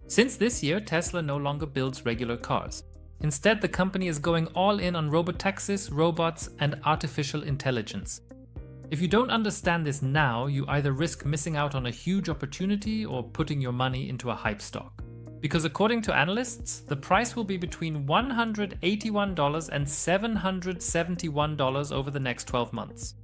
Since this year, Tesla no longer builds regular cars. Instead, the company is going all in on robotaxis, robots, and artificial intelligence. If you don't understand this now, you either risk missing out on a huge opportunity or putting your money into a hype stock. Because according to analysts, the price will be between $181 and $771 over the next 12 months.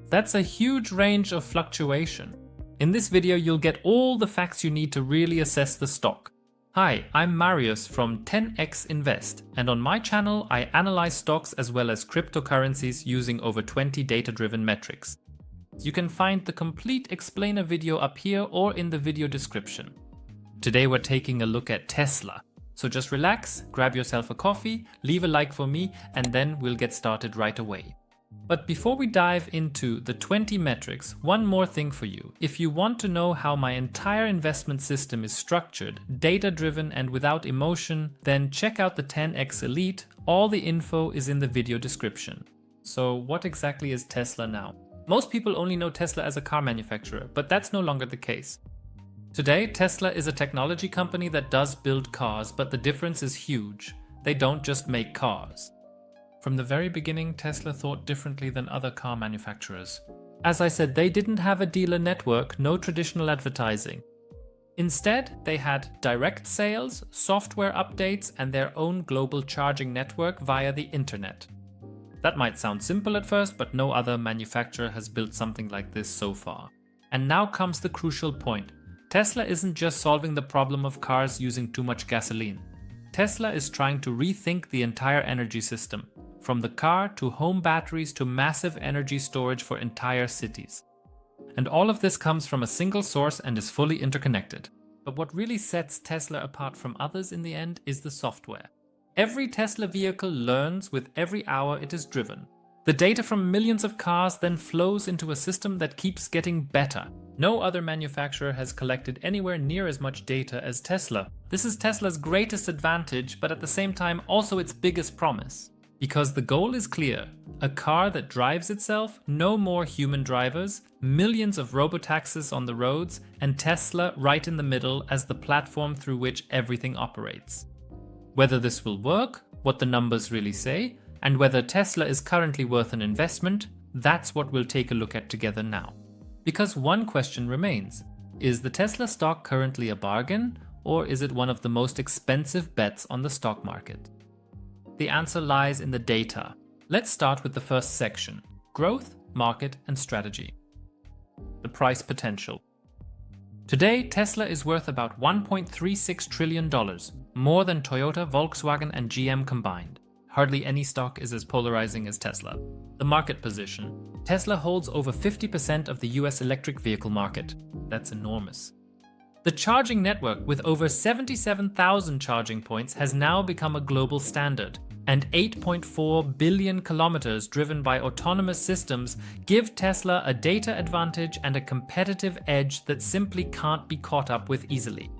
That's a huge range of fluctuation. In this video, you'll get all the facts you need to really assess the stock. Hi, I'm Marius from 10x Invest, and on my channel I analyze stocks as well as cryptocurrencies using over 20 data-driven metrics. You can find the complete explainer video up here or in the video description. Today we're taking a look at Tesla. So just relax, grab yourself a coffee, leave a like for me, and then we'll get started right away. But before we dive into the 20 metrics, one more thing for you. If you want to know how my entire investment system is structured, data-driven and without emotion, then check out the 10x Elite. All the info is in the video description. So what exactly is Tesla now? Most people only know Tesla as a car manufacturer, but that's no longer the case. Today, Tesla is a technology company that does build cars, but the difference is huge. They don't just make cars. From the very beginning, Tesla thought differently than other car manufacturers. As I said, they didn't have a dealer network, no traditional advertising. Instead, they had direct sales, software updates, and their own global charging network via the internet. That might sound simple at first, but no other manufacturer has built something like this so far. And now comes the crucial point. Tesla isn't just solving the problem of cars using too much gasoline. Tesla is trying to rethink the entire energy system, from the car to home batteries to massive energy storage for entire cities. And all of this comes from a single source and is fully interconnected. But what really sets Tesla apart from others in the end is the software. Every Tesla vehicle learns with every hour it is driven. The data from millions of cars then flows into a system that keeps getting better. No other manufacturer has collected anywhere near as much data as Tesla. This is Tesla's greatest advantage, but at the same time also its biggest promise. Because the goal is clear, a car that drives itself, no more human drivers, millions of robotaxis on the roads, and Tesla right in the middle as the platform through which everything operates. Whether this will work, what the numbers really say, and whether Tesla is currently worth an investment, that's what we'll take a look at together now. Because one question remains, is the Tesla stock currently a bargain, or is it one of the most expensive bets on the stock market? The answer lies in the data. Let's start with the first section, growth, market, and strategy. The price potential. Today, Tesla is worth about $1.36 trillion, more than Toyota, Volkswagen, and GM combined. Hardly any stock is as polarizing as Tesla. The market position. Tesla holds over 50% of the US electric vehicle market. That's enormous. The charging network with over 77,000 charging points has now become a global standard, and 8.4 billion kilometers driven by autonomous systems give Tesla a data advantage and a competitive edge that simply can't be caught up with easily.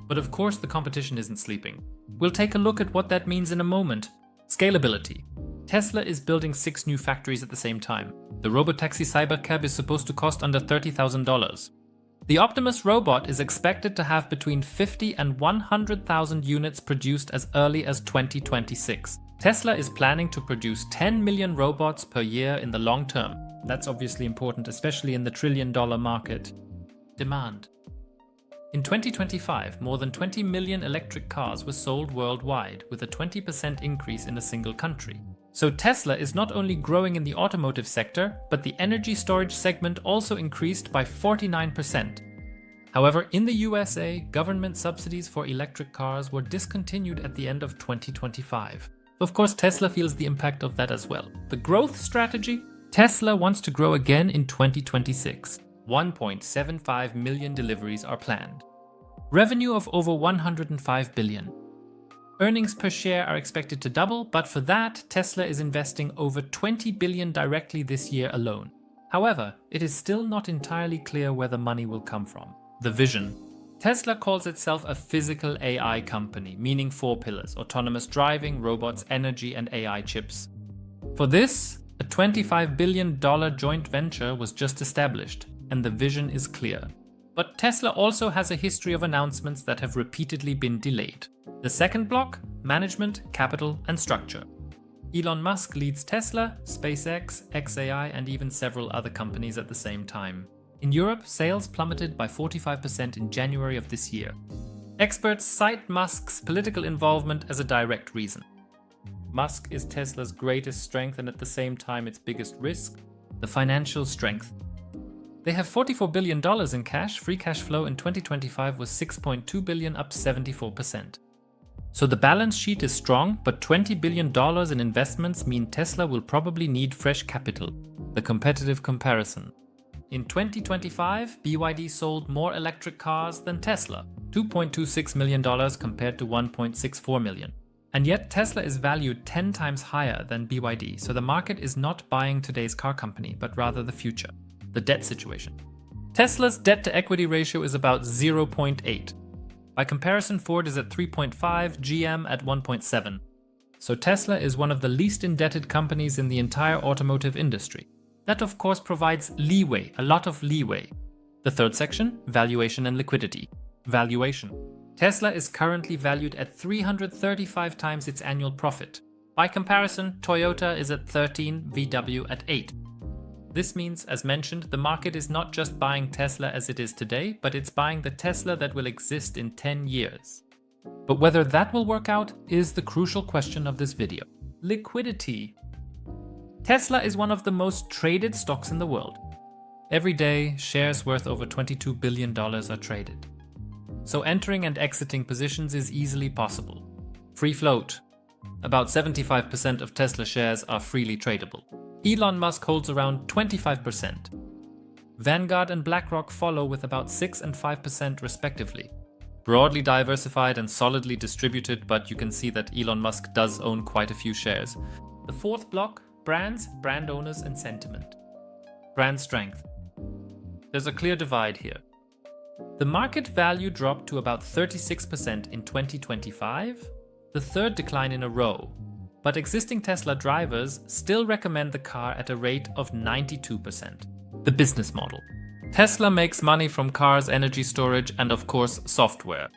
But of course the competition isn't sleeping. We'll take a look at what that means in a moment. Scalability. Tesla is building 6 new factories at the same time. The robotaxi Cybercab is supposed to cost under $30,000. The Optimus robot is expected to have between 50 and 100,000 units produced as early as 2026. Tesla is planning to produce 10 million robots per year in the long term. That's obviously important, especially in the trillion-dollar market. Demand. In 2025, more than 20 million electric cars were sold worldwide, with a 20% increase in a single country. So Tesla is not only growing in the automotive sector, but the energy storage segment also increased by 49%. However, in the USA, government subsidies for electric cars were discontinued at the end of 2025. Of course, Tesla feels the impact of that as well. The growth strategy? Tesla wants to grow again in 2026. 1.75 million deliveries are planned. Revenue of over $105 billion. Earnings per share are expected to double, but for that, Tesla is investing over $20 billion directly this year alone. However, it is still not entirely clear where the money will come from. The vision. Tesla calls itself a physical AI company, meaning 4 pillars: autonomous driving, robots, energy, and AI chips. For this, a $25 billion joint venture was just established, and the vision is clear. But Tesla also has a history of announcements that have repeatedly been delayed. The second block: management, capital, and structure. Elon Musk leads Tesla, SpaceX, XAI, and even several other companies at the same time. In Europe, sales plummeted by 45% in January of this year. Experts cite Musk's political involvement as a direct reason. Musk is Tesla's greatest strength and at the same time its biggest risk: the financial strength. They have $44 billion in cash. Free cash flow in 2025 was $6.2 billion, up 74%. So the balance sheet is strong, but $20 billion in investments mean Tesla will probably need fresh capital. The competitive comparison. In 2025, BYD sold more electric cars than Tesla, $2.26 million compared to $1.64 million. And yet Tesla is valued 10 times higher than BYD, so the market is not buying today's car company, but rather the future. The debt situation. Tesla's debt-to-equity ratio is about 0.8. By comparison, Ford is at 3.5, GM at 1.7. So Tesla is one of the least indebted companies in the entire automotive industry. That of course provides leeway, a lot of leeway. The third section: valuation and liquidity. Valuation. Tesla is currently valued at 335 times its annual profit. By comparison, Toyota is at 13, VW at 8. This means, as mentioned, the market is not just buying Tesla as it is today, but it's buying the Tesla that will exist in 10 years. But whether that will work out is the crucial question of this video. Liquidity. Tesla is one of the most traded stocks in the world. Every day, shares worth over $22 billion are traded. So entering and exiting positions is easily possible. Free float. About 75% of Tesla shares are freely tradable. Elon Musk holds around 25%. Vanguard and BlackRock follow with about 6 and 5% respectively. Broadly diversified and solidly distributed, but you can see that Elon Musk does own quite a few shares. The fourth block: brands, brand owners, and sentiment. Brand strength. There's a clear divide here. The market value dropped to about 36% in 2025, the third decline in a row. But existing Tesla drivers still recommend the car at a rate of 92%. The business model. Tesla makes money from cars, energy storage, and of course, software.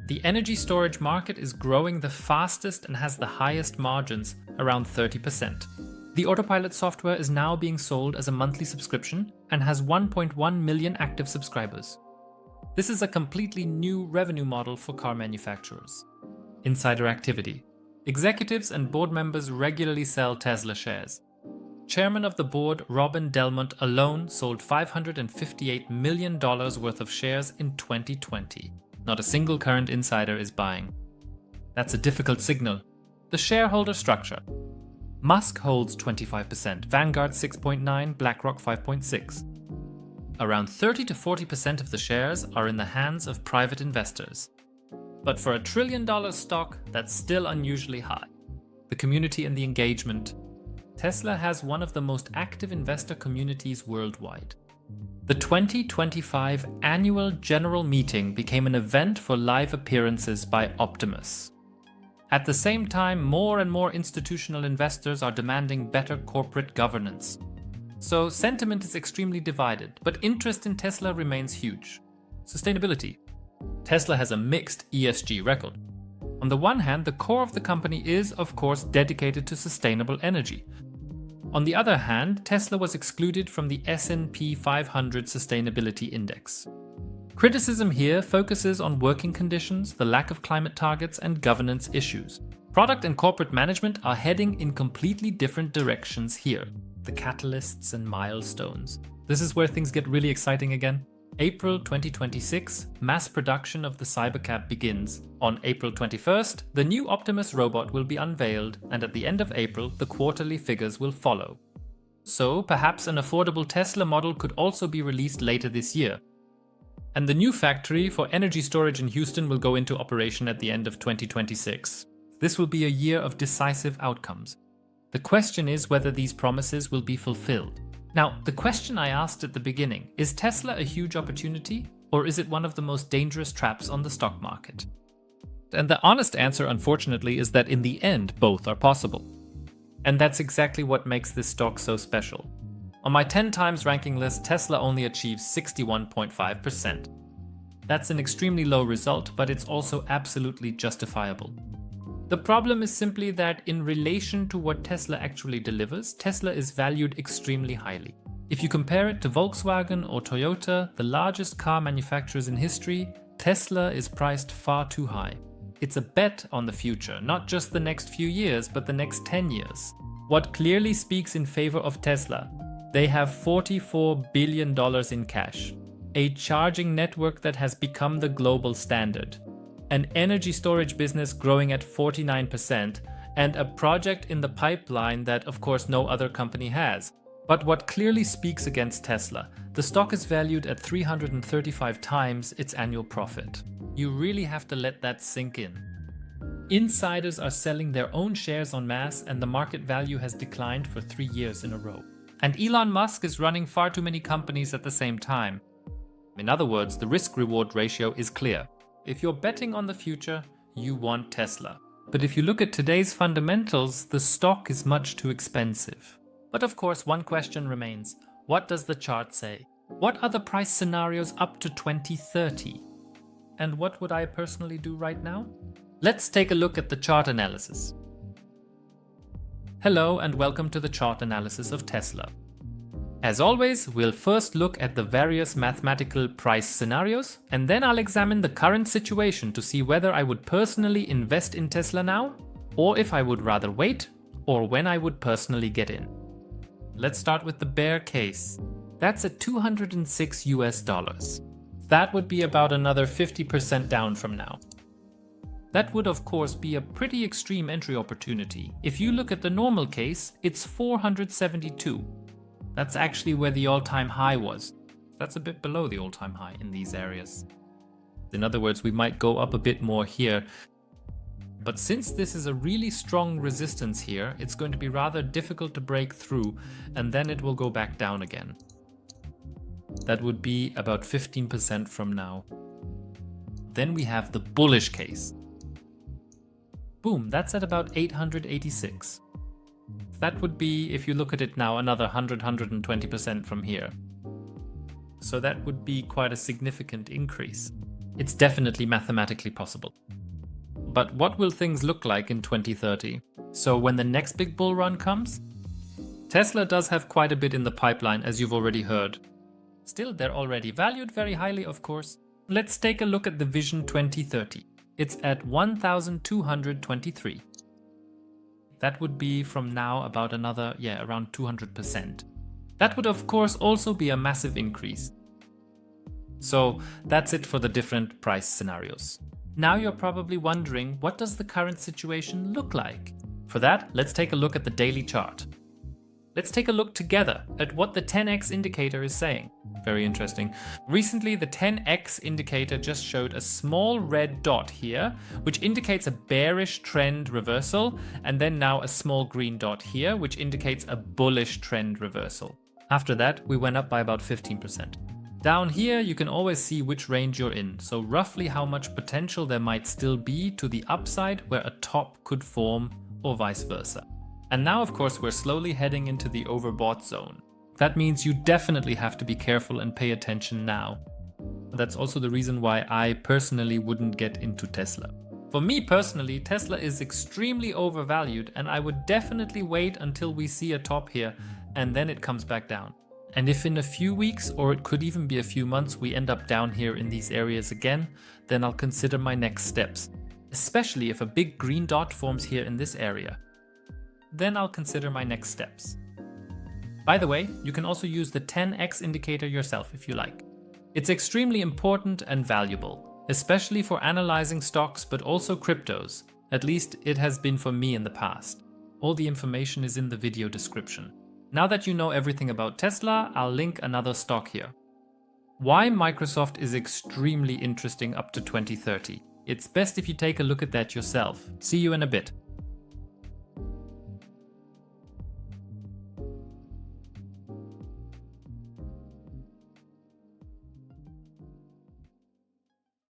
The energy storage market is growing the fastest and has the highest margins, around 30%. The autopilot software is now being sold as a monthly subscription and has 1.1 million active subscribers. This is a completely new revenue model for car manufacturers. Insider activity. Executives and board members regularly sell Tesla shares. Chairman of the board Robin Delmont alone sold $558 million worth of shares in 2020. Not a single current insider is buying. That's a difficult signal. The shareholder structure. Musk holds 25%, Vanguard 6.9%, BlackRock 5.6%. Around 30 to 40% of the shares are in the hands of private investors. But for $1 trillion stock, that's still unusually high. The community and the engagement. Tesla has one of the most active investor communities worldwide. The 2025 annual general meeting became an event for live appearances by Optimus. At the same time, more and more institutional investors are demanding better corporate governance. So sentiment is extremely divided, but interest in Tesla remains huge. Sustainability. Tesla has a mixed ESG record. On the one hand, the core of the company is, of course, dedicated to sustainable energy. On the other hand, Tesla was excluded from the S&P 500 Sustainability Index. Criticism here focuses on working conditions, the lack of climate targets, and governance issues. Product and corporate management are heading in completely different directions here. The catalysts and milestones. This is where things get really exciting again. April 2026, mass production of the Cybercab begins. On April 21st, the new Optimus robot will be unveiled, and at the end of April, the quarterly figures will follow. So, perhaps an affordable Tesla model could also be released later this year. And the new factory for energy storage in Houston will go into operation at the end of 2026. This will be a year of decisive outcomes. The question is whether these promises will be fulfilled. Now, the question I asked at the beginning, is Tesla a huge opportunity, or is it one of the most dangerous traps on the stock market? And the honest answer, unfortunately, is that in the end, both are possible. And that's exactly what makes this stock so special. On my 10 times ranking list, Tesla only achieves 61.5%. That's an extremely low result, but it's also absolutely justifiable. The problem is simply that in relation to what Tesla actually delivers, Tesla is valued extremely highly. If you compare it to Volkswagen or Toyota, the largest car manufacturers in history, Tesla is priced far too high. It's a bet on the future, not just the next few years, but the next 10 years. What clearly speaks in favor of Tesla? They have $44 billion in cash, a charging network that has become the global standard, an energy storage business growing at 49%, and a project in the pipeline that, of course, no other company has. But what clearly speaks against Tesla, the stock is valued at 335 times its annual profit. You really have to let that sink in. Insiders are selling their own shares en masse, and the market value has declined for 3 years in a row. And Elon Musk is running far too many companies at the same time. In other words, the risk-reward ratio is clear. If you're betting on the future, you want Tesla. But if you look at today's fundamentals, the stock is much too expensive. But of course, one question remains. What does the chart say? What are the price scenarios up to 2030? And what would I personally do right now? Let's take a look at the chart analysis. Hello and welcome to the chart analysis of Tesla. As always, we'll first look at the various mathematical price scenarios, and then I'll examine the current situation to see whether I would personally invest in Tesla now, or if I would rather wait, or when I would personally get in. Let's start with the bear case. That's at $206 US. That would be about another 50% down from now. That would of course be a pretty extreme entry opportunity. If you look at the normal case, it's 472. That's actually where the all-time high was. That's a bit below the all-time high in these areas. In other words, we might go up a bit more here. But since this is a really strong resistance here, it's going to be rather difficult to break through, and then it will go back down again. That would be about 15% from now. Then we have the bullish case. Boom, that's at about 886. That would be, if you look at it now, another 120% from here. So that would be quite a significant increase. It's definitely mathematically possible. But what will things look like in 2030? So when the next big bull run comes? Tesla does have quite a bit in the pipeline, as you've already heard. Still, they're already valued very highly, of course. Let's take a look at the Vision 2030. It's at 1,223. That would be from now about another, around 200%. That would of course also be a massive increase. So that's it for the different price scenarios. Now you're probably wondering, what does the current situation look like? For that, let's take a look at the daily chart. Let's take a look together at what the 10x indicator is saying. Very interesting. Recently, the 10x indicator just showed a small red dot here, which indicates a bearish trend reversal, and then now a small green dot here, which indicates a bullish trend reversal. After that, we went up by about 15%. Down here, you can always see which range you're in, so roughly how much potential there might still be to the upside where a top could form, or vice versa. And now, of course, we're slowly heading into the overbought zone. That means you definitely have to be careful and pay attention now. That's also the reason why I personally wouldn't get into Tesla. For me personally, Tesla is extremely overvalued, and I would definitely wait until we see a top here, and then it comes back down. And if in a few weeks, or it could even be a few months, we end up down here in these areas again, then I'll consider my next steps. Especially if a big green dot forms here in this area. Then I'll consider my next steps. By the way, you can also use the 10x indicator yourself if you like. It's extremely important and valuable, especially for analyzing stocks but also cryptos. At least it has been for me in the past. All the information is in the video description. Now that you know everything about Tesla, I'll link another stock here. Why Microsoft is extremely interesting up to 2030. It's best if you take a look at that yourself. See you in a bit.